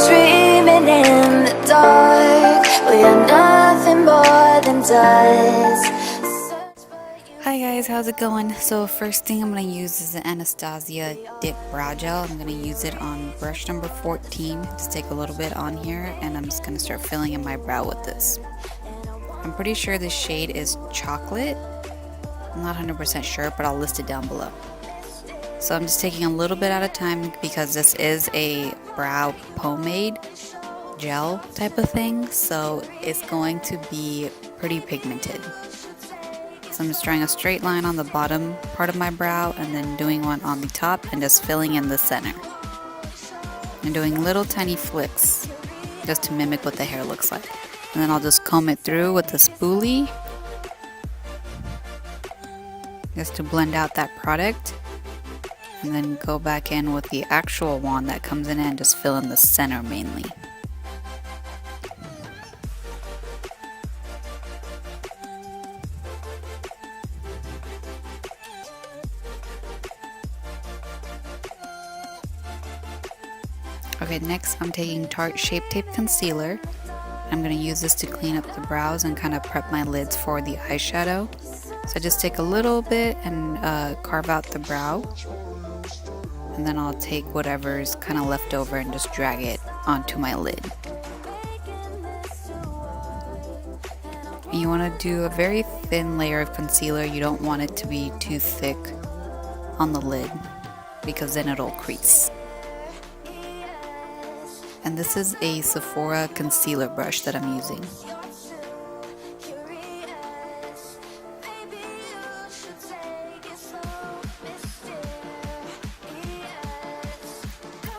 dreaming in the dark. We are nothing more than dust. Hi guys, how's it going? So first thing I'm going to use is the Anastasia Dip Brow Gel. I'm going to use it on brush number 14. Just take a little bit on here and I'm just going to start filling in my brow with this. I'm pretty sure this shade is chocolate. I'm not 100% sure, but I'll list it down below. So I'm just taking a little bit at a time because this is a brow pomade gel type of thing, so it's going to be pretty pigmented. So I'm just drawing a straight line on the bottom part of my brow and then doing one on the top and just filling in the center. And doing little tiny flicks just to mimic what the hair looks like. And then I'll just comb it through with the spoolie just to blend out that product. And then go back in with the actual wand that comes in and just fill in the center mainly. Okay, next I'm taking Tarte Shape Tape Concealer. I'm going to use this to clean up the brows and kind of prep my lids for the eyeshadow. So I just take a little bit and carve out the brow. And then I'll take whatever's kind of left over and just drag it onto my lid. And you want to do a very thin layer of concealer. You don't want it to be too thick on the lid because then it'll crease. And this is a Sephora concealer brush that I'm using.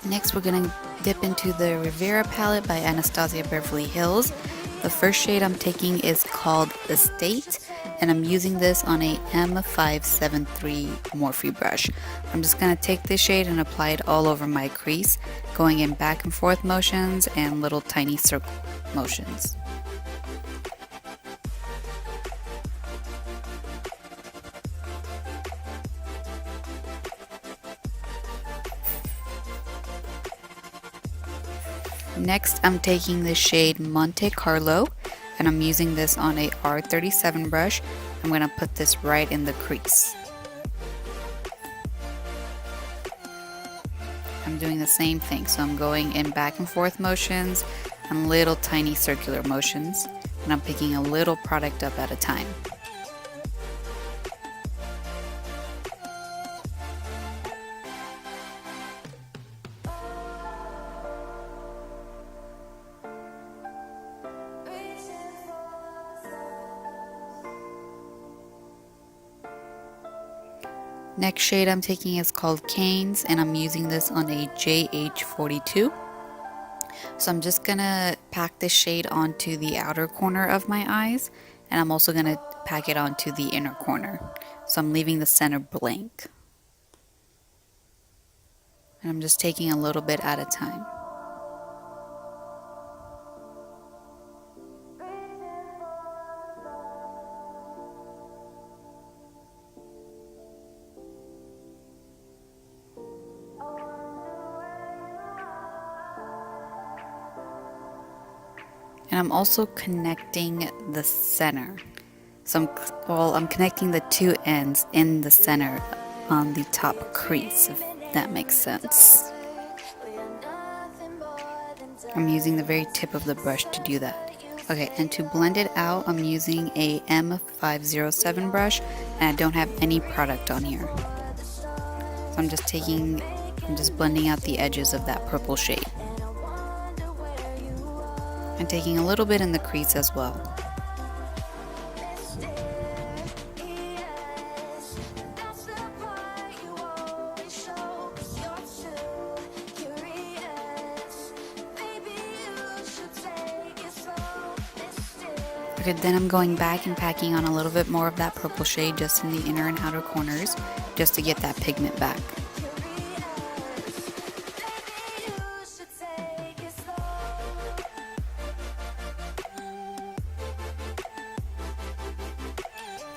Next we're going to dip into the Riviera palette by Anastasia Beverly Hills. The first shade I'm taking is called Estate, and I'm using this on a M573 Morphe brush. I'm just going to take this shade and apply it all over my crease, going in back and forth motions and little tiny circle motions. Next, I'm taking the shade Monte Carlo, and I'm using this on a R37 brush. I'm going to put this right in the crease. I'm doing the same thing, so I'm going in back and forth motions and little tiny circular motions, and I'm picking a little product up at a time. Next shade I'm taking is called Canes, and I'm using this on a JH42. So I'm just gonna pack this shade onto the outer corner of my eyes, and I'm also gonna pack it onto the inner corner. So I'm leaving the center blank. And I'm just taking a little bit at a time. And I'm also connecting the center. So I'm connecting the two ends in the center on the top crease, if that makes sense. I'm using the very tip of the brush to do that. Okay, and to blend it out, I'm using a M507 brush, and I don't have any product on here. So I'm just blending out the edges of that purple shade. And taking a little bit in the crease as well. Okay, then I'm going back and packing on a little bit more of that purple shade just in the inner and outer corners, just to get that pigment back.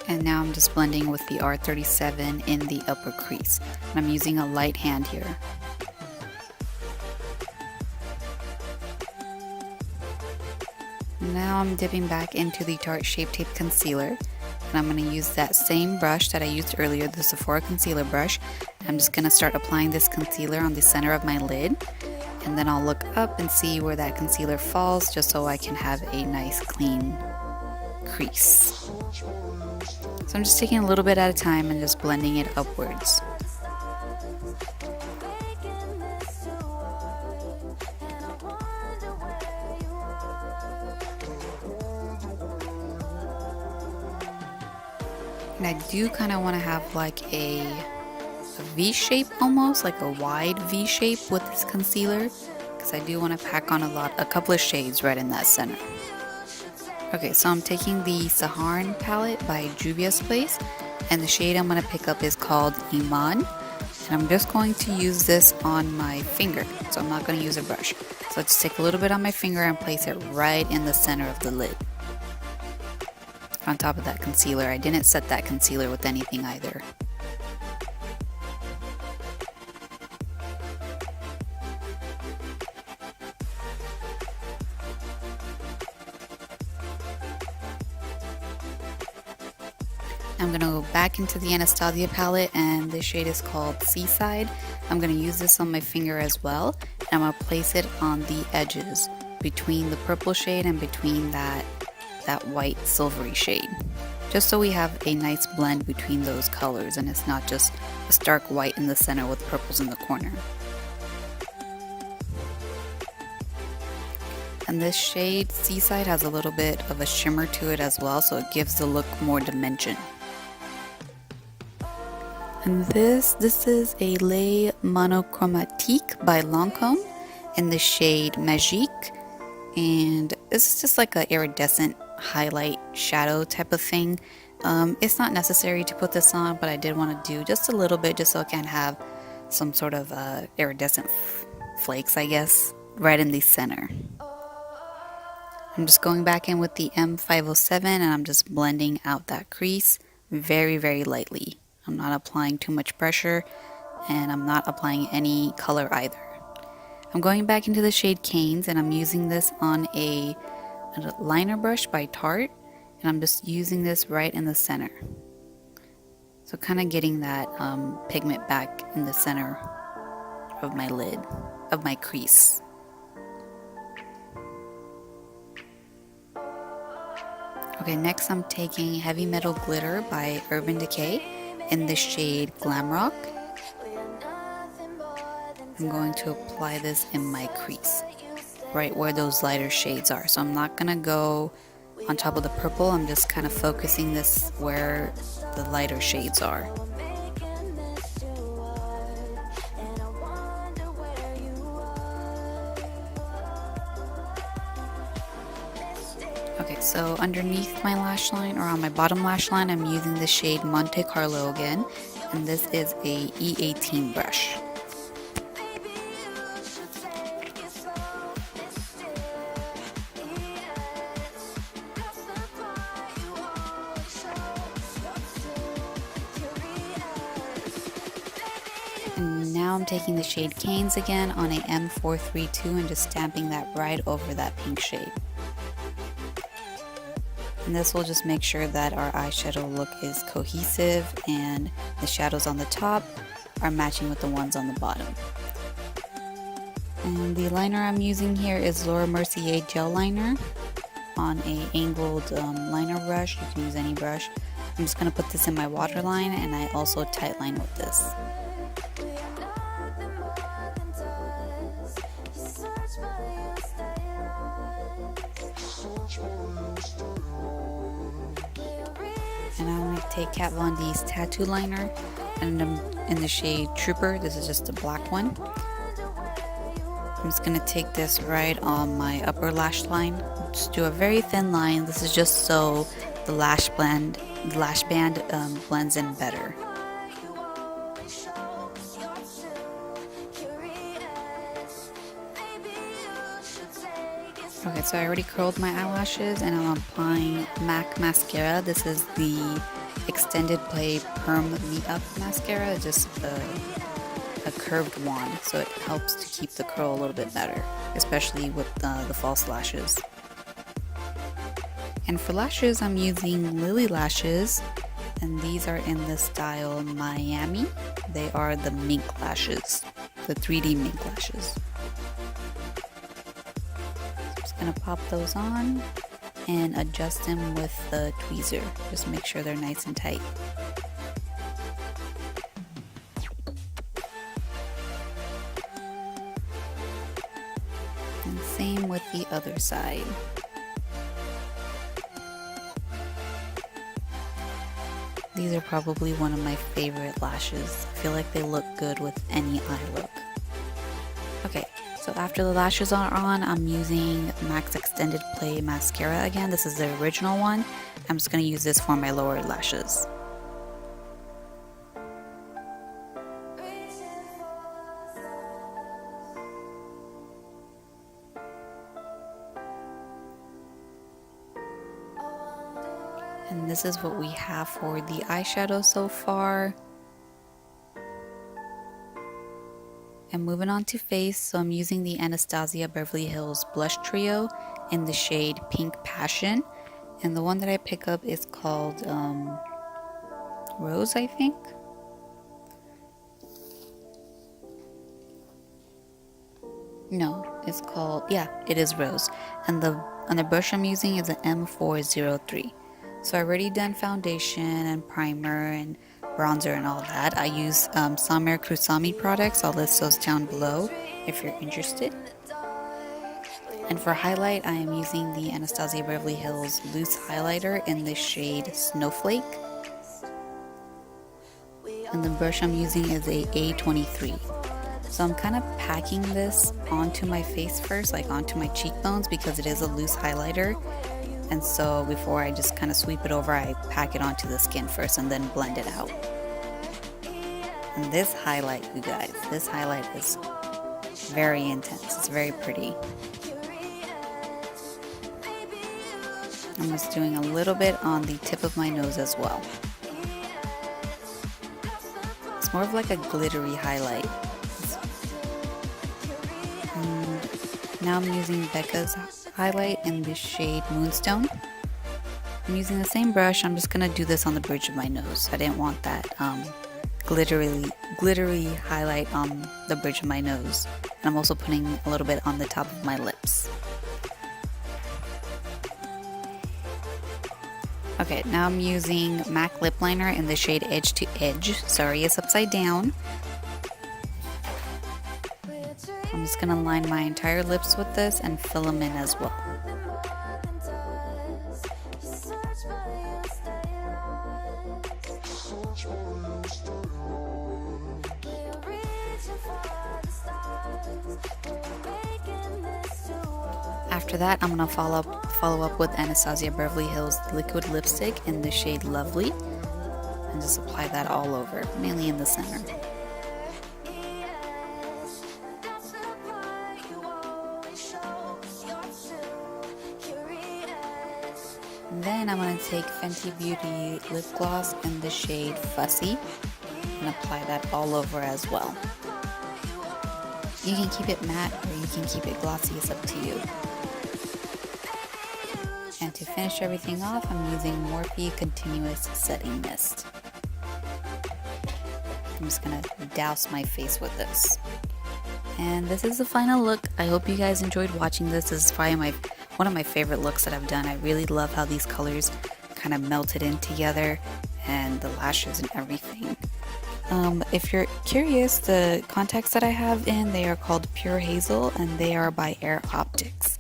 And now I'm just blending with the R37 in the upper crease. And I'm using a light hand here. Now I'm dipping back into the Tarte Shape Tape Concealer, and I'm going to use that same brush that I used earlier, the Sephora concealer brush. I'm just going to start applying this concealer on the center of my lid, and then I'll look up and see where that concealer falls, just so I can have a nice clean crease. So I'm just taking a little bit at a time and just blending it upwards. And I do kind of want to have like a V shape, almost like a wide V shape with this concealer, because I do want to pack on a couple of shades right in that center. Okay, so I'm taking the Saharan palette by Juvia's Place, and the shade I'm going to pick up is called Iman, and I'm just going to use this on my finger, so I'm not going to use a brush. So let's take a little bit on my finger and place it right in the center of the lid, on top of that concealer. I didn't set that concealer with anything either. I'm going to go back into the Anastasia palette, and this shade is called Seaside. I'm going to use this on my finger as well, and I'm going to place it on the edges between the purple shade and between that white silvery shade, just so we have a nice blend between those colors and it's not just a stark white in the center with purples in the corner. And this shade Seaside has a little bit of a shimmer to it as well, so it gives the look more dimension. And this is a Lait Monochromatique by Lancôme in the shade Magique, and this is just like an iridescent highlight shadow type of thing. It's not necessary to put this on, but I did want to do just a little bit, just so I can have some sort of iridescent flakes, I guess, right in the center. I'm just going back in with the M507, and I'm just blending out that crease very, very lightly. I'm not applying too much pressure, and I'm not applying any color either. I'm going back into the shade Canes, and I'm using this on a liner brush by Tarte, and I'm just using this right in the center. So kind of getting that pigment back in the center of my lid, of my crease. Okay, next I'm taking Heavy Metal Glitter by Urban Decay in the shade Glam Rock. I'm going to apply this in my crease, right where those lighter shades are. So I'm not going to go on top of the purple, I'm just kind of focusing this where the lighter shades are. Okay, so underneath my lash line, or on my bottom lash line, I'm using the shade Monte Carlo again, and this is a E18 brush. And now I'm taking the shade Canes again on a M432 and just stamping that right over that pink shade. And this will just make sure that our eyeshadow look is cohesive and the shadows on the top are matching with the ones on the bottom. And the liner I'm using here is Laura Mercier gel liner on a angled liner brush. You can use any brush. I'm just going to put this in my waterline, and I also tightline with this. And I'm going to take Kat Von D's tattoo liner, and I'm in the shade Trooper. This is just a black one. I'm just going to take this right on my upper lash line. Just do a very thin line. This is just so the lash band blends in better. Okay, so I already curled my eyelashes, and I'm applying MAC mascara. This is the Extended Play Perm Me-Up mascara. It's just a curved wand, so it helps to keep the curl a little bit better, especially with the false lashes. And for lashes, I'm using Lily lashes, and these are in the style Miami. They are the mink lashes, the 3D mink lashes. I'm just gonna pop those on and adjust them with the tweezer. Just make sure they're nice and tight. And same with the other side. These are probably one of my favorite lashes. I feel like they look good with any eye look. Okay, so after the lashes are on, I'm using MAC's Extended Play Mascara again. This is the original one. I'm just going to use this for my lower lashes. And this is what we have for the eyeshadow so far. And moving on to face, so I'm using the Anastasia Beverly Hills Blush Trio in the shade Pink Passion. And the one that I pick up is called Rose, I think. No, it's called, yeah, it is Rose. And the brush I'm using is an M403. So I already done foundation and primer and bronzer and all that. I use Samer Kusami products. I'll list those down below if you're interested. And for highlight, I am using the Anastasia Beverly Hills loose highlighter in the shade Snowflake. And the brush I'm using is a A23. So I'm kind of packing this onto my face first, like onto my cheekbones, because it is a loose highlighter. And so before I just kind of sweep it over, I pack it onto the skin first and then blend it out. And this highlight, you guys, this highlight is very intense. It's very pretty. I'm just doing a little bit on the tip of my nose as well. It's more of like a glittery highlight. And now I'm using Becca's highlight in the shade Moonstone. I'm using the same brush. I'm just gonna do this on the bridge of my nose. I didn't want that glittery highlight on the bridge of my nose. And I'm also putting a little bit on the top of my lips. Okay, now I'm using MAC lip liner in the shade Edge to Edge. Sorry, it's upside down. I'm just gonna line my entire lips with this and fill them in as well. After that, I'm gonna follow up with Anastasia Beverly Hills liquid lipstick in the shade Lovely, and just apply that all over, mainly in the center. Then I'm going to take Fenty Beauty lip gloss in the shade Fussy and apply that all over as well. You can keep it matte or you can keep it glossy, it's up to you. And to finish everything off, I'm using Morphe Continuous Setting Mist. I'm just going to douse my face with this. And this is the final look. I hope you guys enjoyed watching this. This is probably one of my favorite looks that I've done. I really love how these colors kind of melted in together and the lashes and everything. If you're curious, the contacts that I have in, they are called Pure Hazel and they are by Air Optics.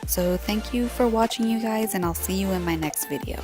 So thank you for watching, you guys, and I'll see you in my next video.